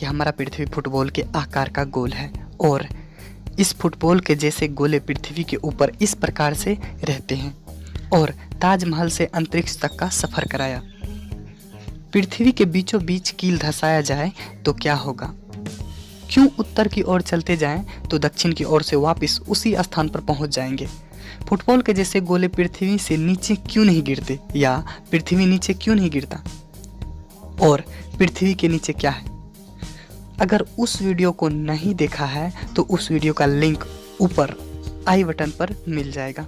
कि हमारा पृथ्वी फुटबॉल के आकार का गोल है और इस फुटबॉल के जैसे गोले पृथ्वी के ऊपर इस प्रकार से रहते हैं और ताजमहल से अंतरिक्ष तक का सफर कराया। पृथ्वी के बीचों बीच कील धंसाया जाए तो क्या होगा? क्यों उत्तर की ओर चलते जाएं तो दक्षिण की ओर से वापस उसी स्थान पर पहुंच जाएंगे? फुटबॉल के जैसे गोले पृथ्वी से नीचे क्यों नहीं गिरते या पृथ्वी नीचे क्यों नहीं गिरता? और पृथ्वी के नीचे क्या है? अगर उस वीडियो को नहीं देखा है तो उस वीडियो का लिंक ऊपर आई बटन पर मिल जाएगा।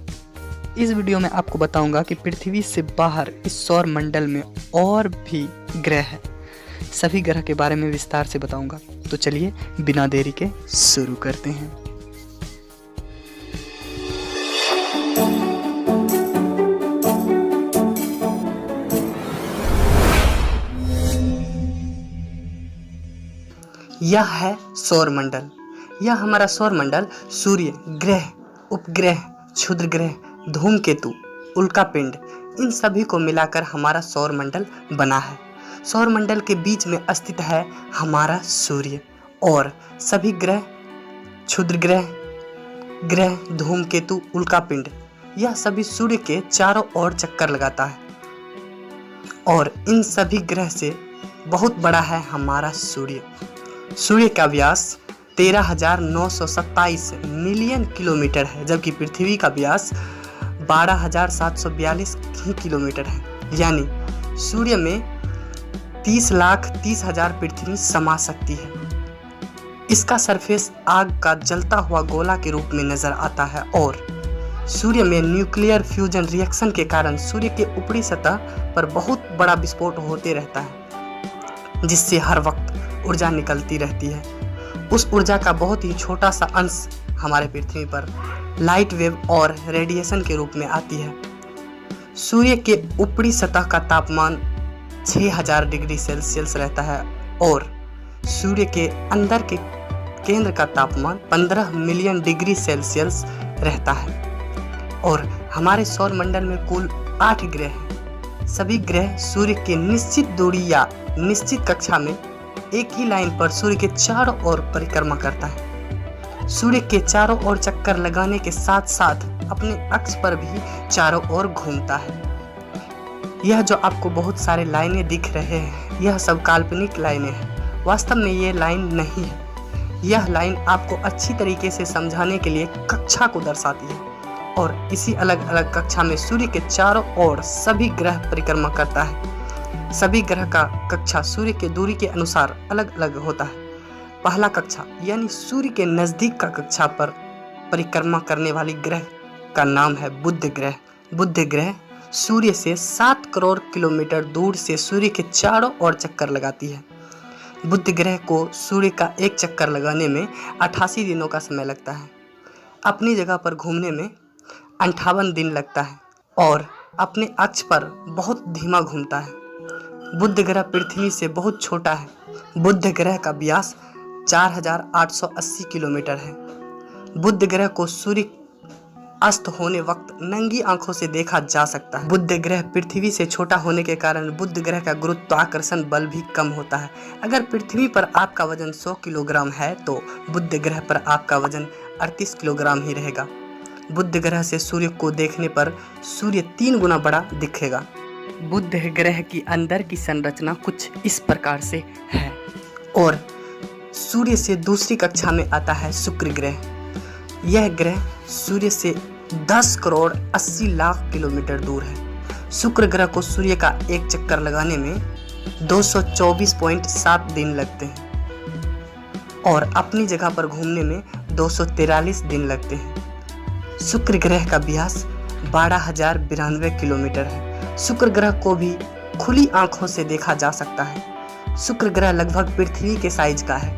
इस वीडियो में आपको बताऊंगा कि पृथ्वी से बाहर इस सौर मंडल में और भी ग्रह हैं। सभी ग्रह के बारे में विस्तार से बताऊंगा। तो चलिए बिना देरी के शुरू करते हैं। यह है सौर मंडल। यह हमारा सौर मंडल सूर्य, ग्रह, उपग्रह, क्षुद्र ग्रह, धूमकेतु, उल्कापिंड, इन सभी को मिलाकर हमारा सौर मंडल बना है। सौर मंडल के बीच में स्थित है हमारा सूर्य और सभी ग्रह, क्षुद्र ग्रह, धूमकेतु, उल्कापिंड, यह सभी सूर्य के चारों ओर चक्कर लगाता है और इन सभी ग्रह से बहुत बड़ा है हमारा सूर्य। सूर्य का व्यास 13,927 मिलियन किलोमीटर है, जबकि पृथ्वी का व्यास 12,742 ही किलोमीटर है। यानी सूर्य में 30,30,000 पृथ्वी समा सकती है। इसका सरफेस आग का जलता हुआ गोला के रूप में नजर आता है और सूर्य में न्यूक्लियर फ्यूजन रिएक्शन के कारण सूर्य के ऊपरी सतह पर बहुत बड़ा विस्फोट होते रहता है, जिससे हर वक्त ऊर्जा निकलती रहती है। उस ऊर्जा का बहुत ही छोटा सा अंश हमारे पृथ्वी पर लाइट वेव और रेडिएशन के रूप में आती है। सूर्य के ऊपरी सतह का तापमान 6000 डिग्री सेल्सियस रहता है और सूर्य के अंदर के केंद्र का तापमान 15 मिलियन डिग्री सेल्सियस रहता है। और हमारे सौर मंडल में कुल 8 ग्रह हैं। सभी ग्रह सूर्य के निश्चित दूरी या निश्चित कक्षा में एक ही लाइन पर सूर्य के चारों ओर परिक्रमा करता है। सूर्य के चारों ओर चक्कर लगाने के साथ साथ अपने अक्ष पर भी चारों ओर घूमता है। यह जो आपको बहुत सारे लाइनें दिख रहे हैं, यह सब काल्पनिक लाइनें हैं। वास्तव में ये लाइन नहीं है। यह लाइन आपको अच्छी तरीके से समझाने के लिए कक्षा को दर्शाती है और इसी अलग अलग कक्षा में सूर्य के चारों ओर सभी ग्रह परिक्रमा करता है। सभी ग्रह का कक्षा सूर्य के दूरी के अनुसार अलग अलग होता है। पहला कक्षा यानी सूर्य के नजदीक का कक्षा पर परिक्रमा करने वाली ग्रह का नाम है बुध ग्रह। बुध ग्रह सूर्य से 7 करोड़ किलोमीटर दूर से सूर्य के चारों ओर चक्कर लगाती है। बुध ग्रह को सूर्य का एक चक्कर लगाने में 88 दिनों का समय लगता है। अपनी जगह पर घूमने में 58 दिन लगता है और अपने अक्ष पर बहुत धीमा घूमता है। बुध ग्रह पृथ्वी से बहुत छोटा है। बुध ग्रह का व्यास 4,880 किलोमीटर है। बुध ग्रह को सूर्य अस्त होने वक्त नंगी आंखों से देखा जा सकता है। बुध ग्रह पृथ्वी से छोटा होने के कारण बुध ग्रह का गुरुत्वाकर्षण बल भी कम होता है। अगर पृथ्वी पर आपका वजन 100 किलोग्राम है तो बुध ग्रह पर आपका वजन 38 किलोग्राम ही रहेगा। बुध ग्रह से सूर्य को देखने पर सूर्य 3 गुना बड़ा दिखेगा। बुध ग्रह की अंदर की संरचना कुछ इस प्रकार से है और सूर्य से दूसरी कक्षा में आता है शुक्र ग्रह। यह ग्रह सूर्य से 10 करोड़ 80 लाख किलोमीटर दूर है। शुक्र ग्रह को सूर्य का एक चक्कर लगाने में 224.7 दिन लगते हैं और अपनी जगह पर घूमने में 243 दिन लगते हैं। शुक्र ग्रह का व्यास 12,092 किलोमीटर है। शुक्र ग्रह को भी खुली आंखों से देखा जा सकता है। शुक्र ग्रह लगभग पृथ्वी के साइज का है।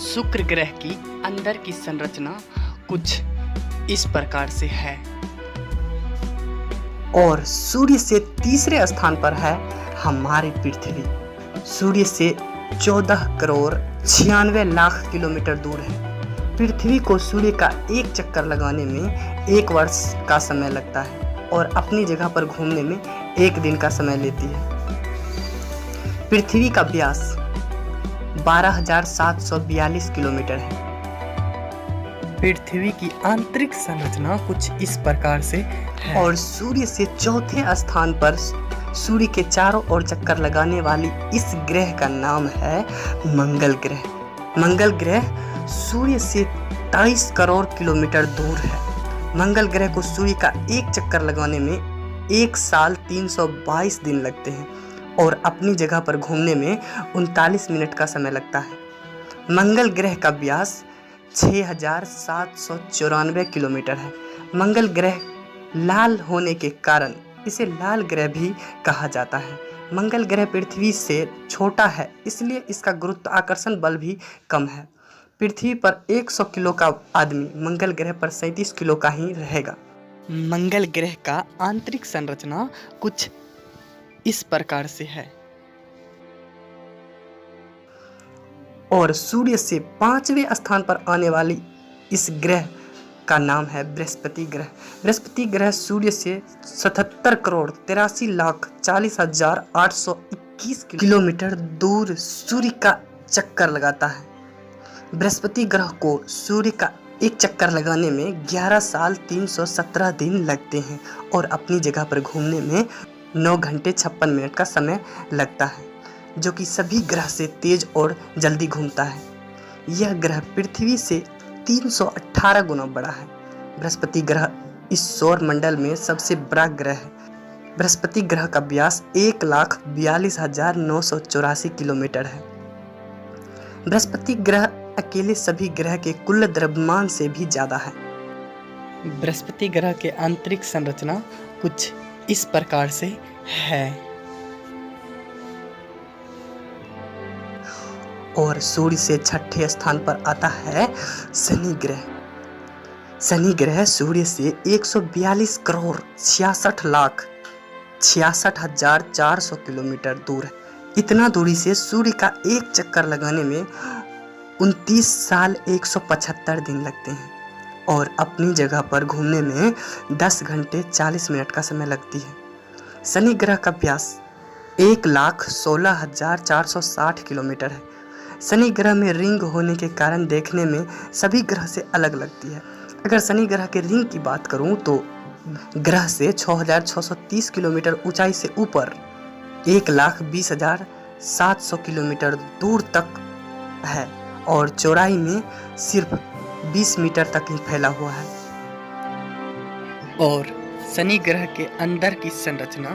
शुक्र ग्रह की अंदर की संरचना कुछ इस प्रकार से है और सूर्य से तीसरे स्थान पर है हमारी पृथ्वी। सूर्य से 14 करोड़ 96 लाख किलोमीटर दूर है। पृथ्वी को सूर्य का एक चक्कर लगाने में 1 वर्ष का समय लगता है। और अपनी जगह पर घूमने में 1 दिन का समय लेती है। पृथ्वी का व्यास 12,742 किलोमीटर है। पृथ्वी की आंतरिक संरचना कुछ इस प्रकार से है और सूर्य से चौथे स्थान पर सूर्य के चारों ओर चक्कर लगाने वाली इस ग्रह का नाम है मंगल ग्रह। मंगल ग्रह सूर्य से 23 करोड़ किलोमीटर दूर है। मंगल ग्रह को सूर्य का एक चक्कर लगाने में 1 साल 322 दिन लगते हैं और अपनी जगह पर घूमने में 39 मिनट का समय लगता है। मंगल ग्रह का व्यास 6,794 किलोमीटर है। मंगल ग्रह लाल होने के कारण इसे लाल ग्रह भी कहा जाता है। मंगल ग्रह पृथ्वी से छोटा है, इसलिए इसका गुरुत्वाकर्षण बल भी कम है। पृथ्वी पर 100 किलो का आदमी मंगल ग्रह पर 37 किलो का ही रहेगा। मंगल ग्रह का आंतरिक संरचना कुछ इस प्रकार से है और सूर्य से 5वें स्थान पर आने वाली इस ग्रह का नाम है बृहस्पति ग्रह। बृहस्पति ग्रह सूर्य से 77 करोड़ 83 लाख 40,821 किलोमीटर दूर सूर्य का चक्कर लगाता है। बृहस्पति ग्रह को सूर्य का एक चक्कर लगाने में 11 साल 317 दिन लगते हैं और अपनी जगह पर घूमने में 9 घंटे 56 मिनट का समय लगता है, जो कि सभी ग्रह से तेज और जल्दी घूमता है। यह ग्रह पृथ्वी से 318 गुना बड़ा है। बृहस्पति ग्रह इस सौर मंडल में सबसे बड़ा ग्रह है। बृहस्पति ग्रह का व्यास 1,42,984 किलोमीटर है। बृहस्पति ग्रह अकेले सभी ग्रह के कुल द्रव्यमान से भी ज्यादा है। बृहस्पति ग्रह के आंतरिक संरचना कुछ इस प्रकार से है और सूर्य से 6ठे स्थान पर आता है शनि ग्रह। शनि ग्रह सूर्य से 142 करोड़ 66 लाख 66,400 किलोमीटर दूर है। इतना दूरी से सूर्य का एक चक्कर लगाने में 29 साल 175 दिन लगते हैं और अपनी जगह पर घूमने में 10 घंटे 40 मिनट का समय लगती है। शनि ग्रह का व्यास 1,16,460 किलोमीटर है। शनि ग्रह में रिंग होने के कारण देखने में सभी ग्रह से अलग लगती है। अगर शनि ग्रह के रिंग की बात करूं तो ग्रह से 6,630 किलोमीटर ऊंचाई से ऊपर 1,20,700 किलोमीटर दूर तक है और चौड़ाई में सिर्फ 20 मीटर तक ही फैला हुआ है। और शनि ग्रह के अंदर की संरचना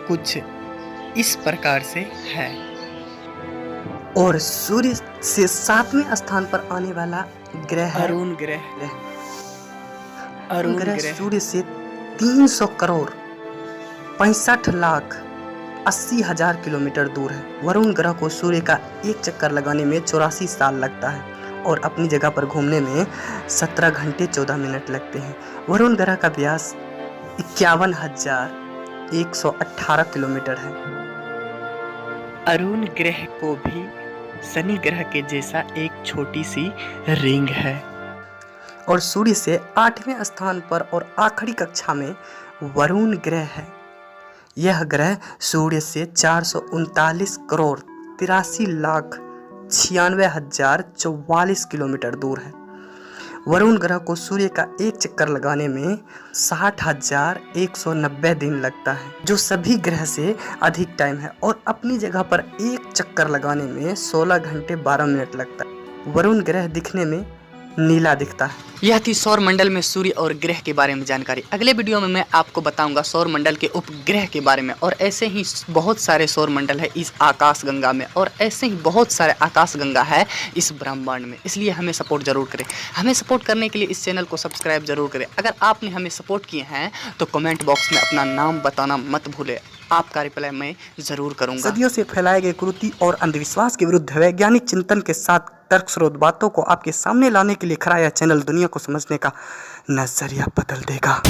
कुछ इस प्रकार से है और सूर्य से 7वें स्थान पर आने वाला ग्रह है अरुण ग्रह। अरुण ग्रह सूर्य से 300 करोड़ 65 लाख 80,000 किलोमीटर दूर है। वरुण ग्रह को सूर्य का एक चक्कर लगाने में 84 साल लगता है और अपनी जगह पर घूमने में 17 घंटे 14 मिनट लगते हैं। वरुण ग्रह का व्यास 51,118 किलोमीटर है। अरुण ग्रह को भी शनि ग्रह के जैसा एक छोटी सी रिंग है और सूर्य से 8वें स्थान पर और आखिरी कक्षा में वरुण ग्रह है। यह ग्रह सूर्य से 439 करोड़ 83 लाख 96,044 किलोमीटर दूर है। वरुण ग्रह को सूर्य का एक चक्कर लगाने में 60,190 दिन लगता है, जो सभी ग्रह से अधिक टाइम है और अपनी जगह पर एक चक्कर लगाने में 16 घंटे 12 मिनट लगता है। वरुण ग्रह दिखने में नीला दिखता है। यह थी सौर मंडल में सूर्य और ग्रह के बारे में जानकारी। अगले वीडियो में मैं आपको बताऊंगा सौर मंडल के उपग्रह के बारे में और ऐसे ही बहुत सारे सौर मंडल है इस आकाश गंगा में और ऐसे ही बहुत सारे आकाश गंगा है इस ब्रह्मांड में। इसलिए हमें सपोर्ट जरूर करें। हमें सपोर्ट करने के लिए इस चैनल को सब्सक्राइब जरूर करें। अगर आपने हमें सपोर्ट किए हैं तो कमेंट बॉक्स में अपना नाम बताना मत भूलें। आपका रिप्लाई मैं जरूर करूंगा। सदियों से फैलाए गए कुरीति और अंधविश्वास के विरुद्ध वैज्ञानिक चिंतन के साथ तर्क स्रोत बातों को आपके सामने लाने के लिए खड़ा यह चैनल दुनिया को समझने का नजरिया बदल देगा।